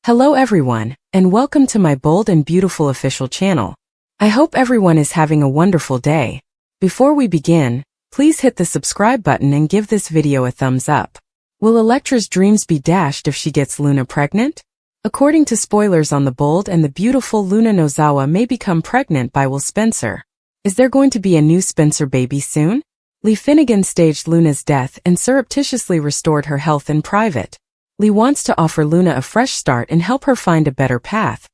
Hello everyone, and welcome to my bold and beautiful official channel. I hope everyone is having a wonderful day. Before we begin, please hit the subscribe button and give this video a thumbs up. Will Electra's dreams be dashed if she gets Luna pregnant? According to spoilers on the bold and the beautiful, Luna Nozawa may become pregnant by Will Spencer. Is there going to be a new Spencer baby soon? Lee Finnegan staged Luna's death and surreptitiously restored her health in private. Lee wants to offer Luna a fresh start and help her find a better path.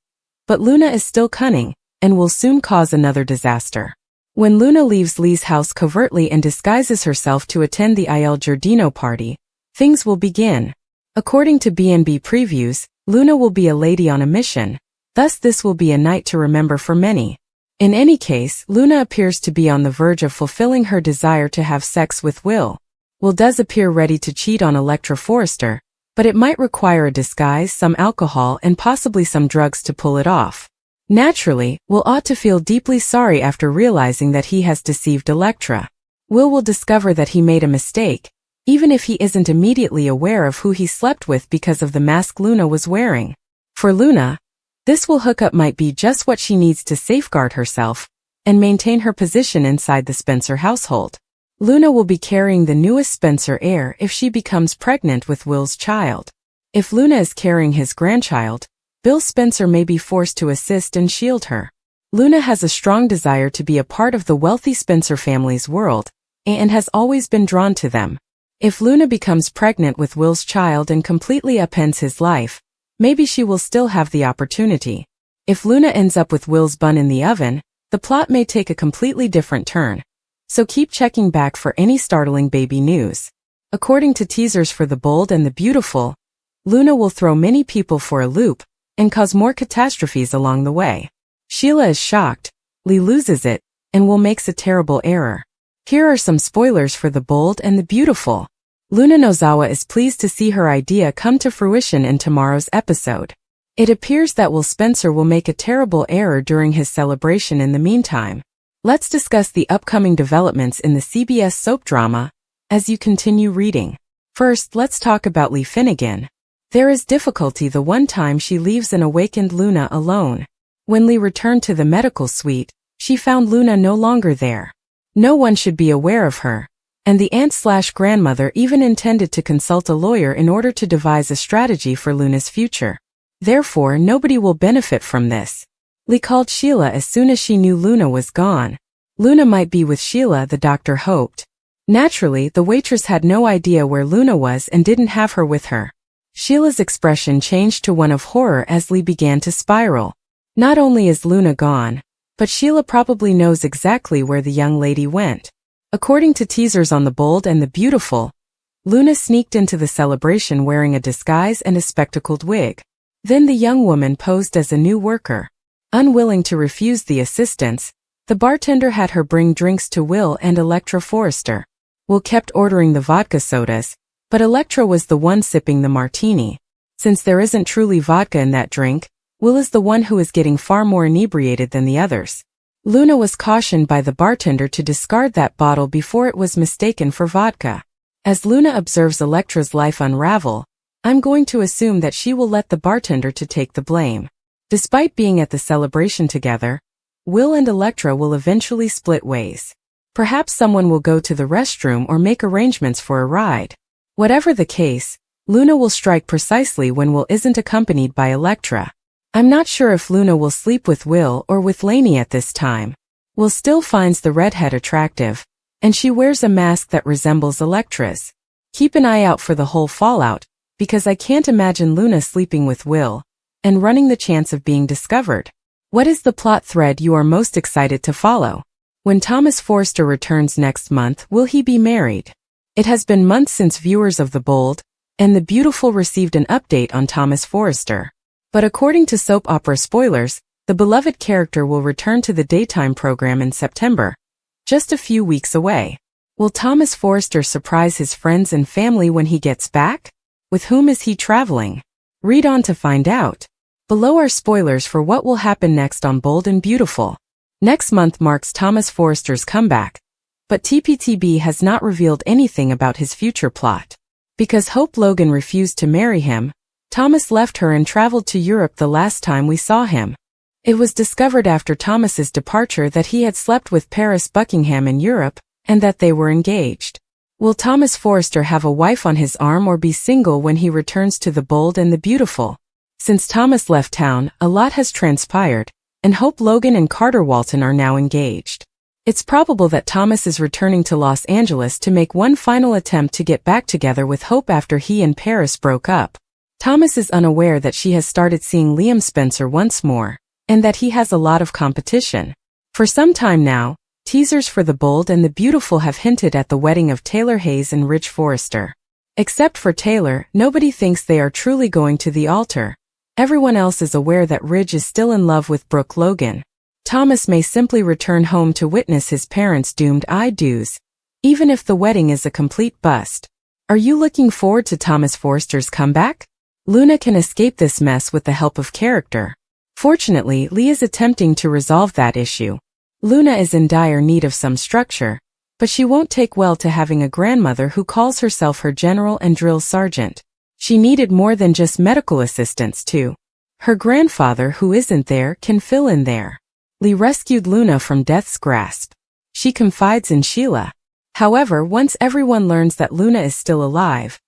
But Luna is still cunning, and will soon cause another disaster. When Luna leaves Lee's house covertly and disguises herself to attend the Il Giardino party, things will begin. According to B&B previews, Luna will be a lady on a mission, thus this will be a night to remember for many. In any case, Luna appears to be on the verge of fulfilling her desire to have sex with Will. Will does appear ready to cheat on Electra Forrester, but it might require a disguise, some alcohol, and possibly some drugs to pull it off. Naturally, Will ought to feel deeply sorry after realizing that he has deceived Electra. Will discover that he made a mistake, even if he isn't immediately aware of who he slept with because of the mask Luna was wearing. For Luna, this Will hookup might be just what she needs to safeguard herself and maintain her position inside the Spencer household. Luna will be carrying the newest Spencer heir if she becomes pregnant with Will's child. If Luna is carrying his grandchild, Bill Spencer may be forced to assist and shield her. Luna has a strong desire to be a part of the wealthy Spencer family's world, and has always been drawn to them. If Luna becomes pregnant with Will's child and completely upends his life, maybe she will still have the opportunity. If Luna ends up with Will's bun in the oven, the plot may take a completely different turn. So keep checking back for any startling baby news. According to teasers for The Bold and the Beautiful, Luna will throw many people for a loop and cause more catastrophes along the way. Sheila is shocked, Lee loses it, and Will makes a terrible error. Here are some spoilers for The Bold and the Beautiful. Luna Nozawa is pleased to see her idea come to fruition in tomorrow's episode. It appears that Will Spencer will make a terrible error during his celebration in the meantime. Let's discuss the upcoming developments in the CBS soap drama as you continue reading. First, let's talk about Lee Finnegan. There is difficulty the one time she leaves an awakened Luna alone. When Lee returned to the medical suite, she found Luna no longer there. No one should be aware of her, and the aunt/grandmother even intended to consult a lawyer in order to devise a strategy for Luna's future. Therefore, nobody will benefit from this. Lee called Sheila as soon as she knew Luna was gone. Luna might be with Sheila, the doctor hoped. Naturally, the waitress had no idea where Luna was and didn't have her with her. Sheila's expression changed to one of horror as Lee began to spiral. Not only is Luna gone, but Sheila probably knows exactly where the young lady went. According to teasers on The Bold and the Beautiful, Luna sneaked into the celebration wearing a disguise and a spectacled wig. Then the young woman posed as a new worker. Unwilling to refuse the assistance, the bartender had her bring drinks to Will and Electra Forrester. Will kept ordering the vodka sodas, but Electra was the one sipping the martini. Since there isn't truly vodka in that drink, Will is the one who is getting far more inebriated than the others. Luna was cautioned by the bartender to discard that bottle before it was mistaken for vodka. As Luna observes Electra's life unravel, I'm going to assume that she will let the bartender to take the blame. Despite being at the celebration together, Will and Electra will eventually split ways. Perhaps someone will go to the restroom or make arrangements for a ride. Whatever the case, Luna will strike precisely when Will isn't accompanied by Electra. I'm not sure if Luna will sleep with Will or with Lainey at this time. Will still finds the redhead attractive, and she wears a mask that resembles Electra's. Keep an eye out for the whole fallout, because I can't imagine Luna sleeping with Will and running the chance of being discovered. What is the plot thread you are most excited to follow? When Thomas Forrester returns next month, will he be married? It has been months since viewers of The Bold and the Beautiful received an update on Thomas Forrester. But according to soap opera spoilers, the beloved character will return to the daytime program in September, just a few weeks away. Will Thomas Forrester surprise his friends and family when he gets back? With whom is he traveling? Read on to find out. Below are spoilers for what will happen next on Bold and Beautiful. Next month marks Thomas Forrester's comeback, but TPTB has not revealed anything about his future plot. Because Hope Logan refused to marry him, Thomas left her and traveled to Europe the last time we saw him. It was discovered after Thomas's departure that he had slept with Paris Buckingham in Europe, and that they were engaged. Will Thomas Forrester have a wife on his arm or be single when he returns to The Bold and the Beautiful? Since Thomas left town, a lot has transpired, and Hope Logan and Carter Walton are now engaged. It's probable that Thomas is returning to Los Angeles to make one final attempt to get back together with Hope after he and Paris broke up. Thomas is unaware that she has started seeing Liam Spencer once more, and that he has a lot of competition. For some time now, teasers for The Bold and the Beautiful have hinted at the wedding of Taylor Hayes and Rich Forrester. Except for Taylor, nobody thinks they are truly going to the altar. Everyone else is aware that Ridge is still in love with Brooke Logan. Thomas may simply return home to witness his parents' doomed I-do's, even if the wedding is a complete bust. Are you looking forward to Thomas Forrester's comeback? Luna can escape this mess with the help of character. Fortunately, Lee is attempting to resolve that issue. Luna is in dire need of some structure, but she won't take well to having a grandmother who calls herself her general and drill sergeant. She needed more than just medical assistance too. Her grandfather, who isn't there, can fill in there. Lee rescued Luna from death's grasp. She confides in Sheila. However, once everyone learns that Luna is still alive,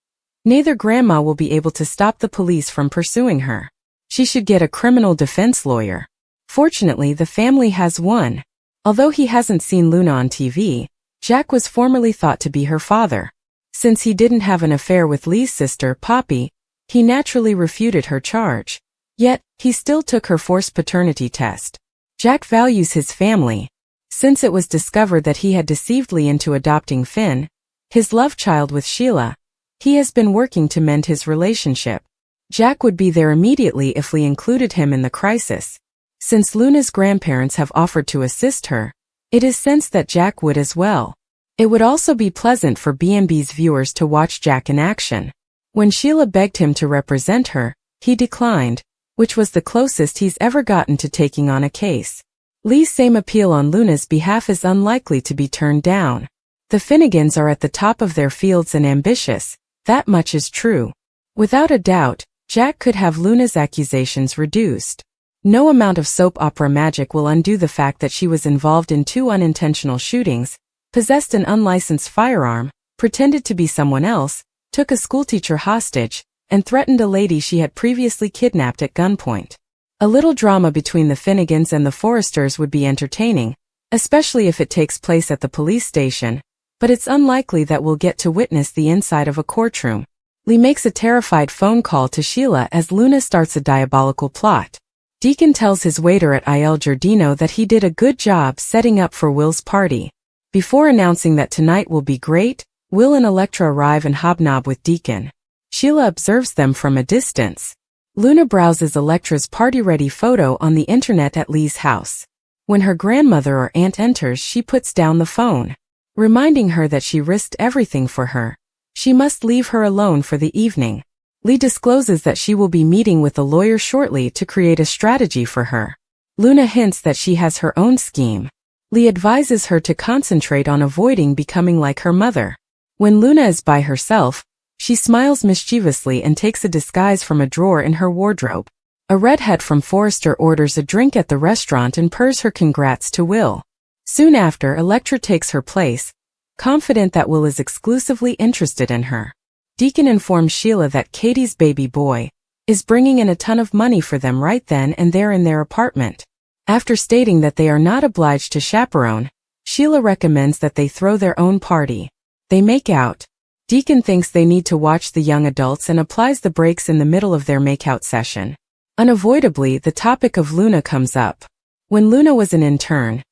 neither grandma will be able to stop the police from pursuing her. She should get a criminal defense lawyer. Fortunately, the family has one. Although he hasn't seen Luna on TV, Jack was formerly thought to be her father. Since he didn't have an affair with Lee's sister, Poppy, he naturally refuted her charge. Yet, he still took her forced paternity test. Jack values his family. Since it was discovered that he had deceived Lee into adopting Finn, his love child with Sheila, he has been working to mend his relationship. Jack would be there immediately if Lee included him in the crisis. Since Luna's grandparents have offered to assist her, it is sensed that Jack would as well. It would also be pleasant for B&B's viewers to watch Jack in action. When Sheila begged him to represent her, he declined, which was the closest he's ever gotten to taking on a case. Lee's same appeal on Luna's behalf is unlikely to be turned down. The Finnegans are at the top of their fields and ambitious, that much is true. Without a doubt, Jack could have Luna's accusations reduced. No amount of soap opera magic will undo the fact that she was involved in 2 unintentional shootings, possessed an unlicensed firearm, pretended to be someone else, took a schoolteacher hostage, and threatened a lady she had previously kidnapped at gunpoint. A little drama between the Finnegans and the Forresters would be entertaining, especially if it takes place at the police station, but it's unlikely that we'll get to witness the inside of a courtroom. Lee makes a terrified phone call to Sheila as Luna starts a diabolical plot. Deacon tells his waiter at Il Giardino that he did a good job setting up for Will's party. Before announcing that tonight will be great, Will and Electra arrive and hobnob with Deacon. Sheila observes them from a distance. Luna browses Electra's party-ready photo on the internet at Lee's house. When her grandmother or aunt enters, she puts down the phone, reminding her that she risked everything for her. She must leave her alone for the evening. Lee discloses that she will be meeting with a lawyer shortly to create a strategy for her. Luna hints that she has her own scheme. Lee advises her to concentrate on avoiding becoming like her mother. When Luna is by herself, she smiles mischievously and takes a disguise from a drawer in her wardrobe. A redhead from Forrester orders a drink at the restaurant and purrs her congrats to Will. Soon after, Electra takes her place, confident that Will is exclusively interested in her. Deacon informs Sheila that Katie's baby boy is bringing in a ton of money for them right then and there in their apartment. After stating that they are not obliged to chaperone, Sheila recommends that they throw their own party. They make out. Deacon thinks they need to watch the young adults and applies the brakes in the middle of their makeout session. Unavoidably, the topic of Luna comes up. When Luna was an intern,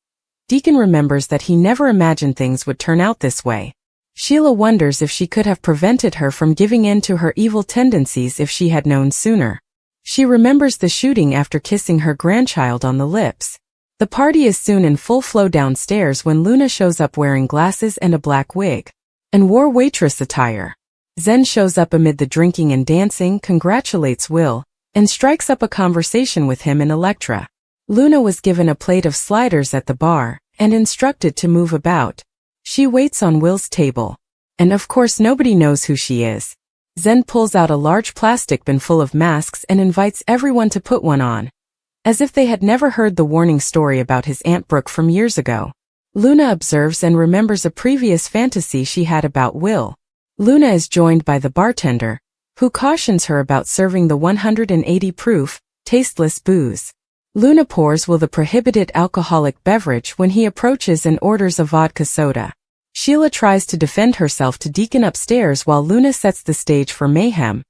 Deacon remembers that he never imagined things would turn out this way. Sheila wonders if she could have prevented her from giving in to her evil tendencies if she had known sooner. She remembers the shooting after kissing her grandchild on the lips. The party is soon in full flow downstairs when Luna shows up wearing glasses and a black wig, and wore waitress attire. Zen shows up amid the drinking and dancing, congratulates Will, and strikes up a conversation with him and Electra. Luna was given a plate of sliders at the bar, and instructed to move about. She waits on Will's table. And of course nobody knows who she is. Zen pulls out a large plastic bin full of masks and invites everyone to put one on, as if they had never heard the warning story about his Aunt Brooke from years ago. Luna observes and remembers a previous fantasy she had about Will. Luna is joined by the bartender, who cautions her about serving the 180 proof, tasteless booze. Luna pours Will the prohibited alcoholic beverage when he approaches and orders a vodka soda. Sheila tries to defend herself to Deacon upstairs while Luna sets the stage for mayhem,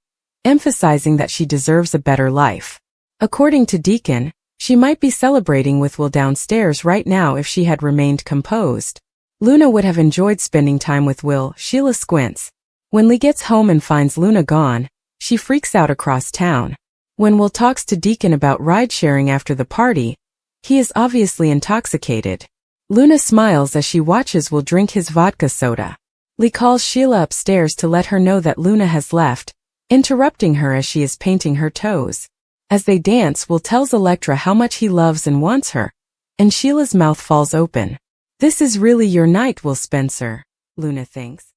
emphasizing that she deserves a better life. According to Deacon, she might be celebrating with Will downstairs right now if she had remained composed. Luna would have enjoyed spending time with Will. Sheila squints. When Lee gets home and finds Luna gone, she freaks out across town. When Will talks to Deacon about ride-sharing after the party, he is obviously intoxicated. Luna smiles as she watches Will drink his vodka soda. Lee calls Sheila upstairs to let her know that Luna has left, interrupting her as she is painting her toes. As they dance, Will tells Electra how much he loves and wants her, and Sheila's mouth falls open. "This is really your night, Will Spencer," Luna thinks.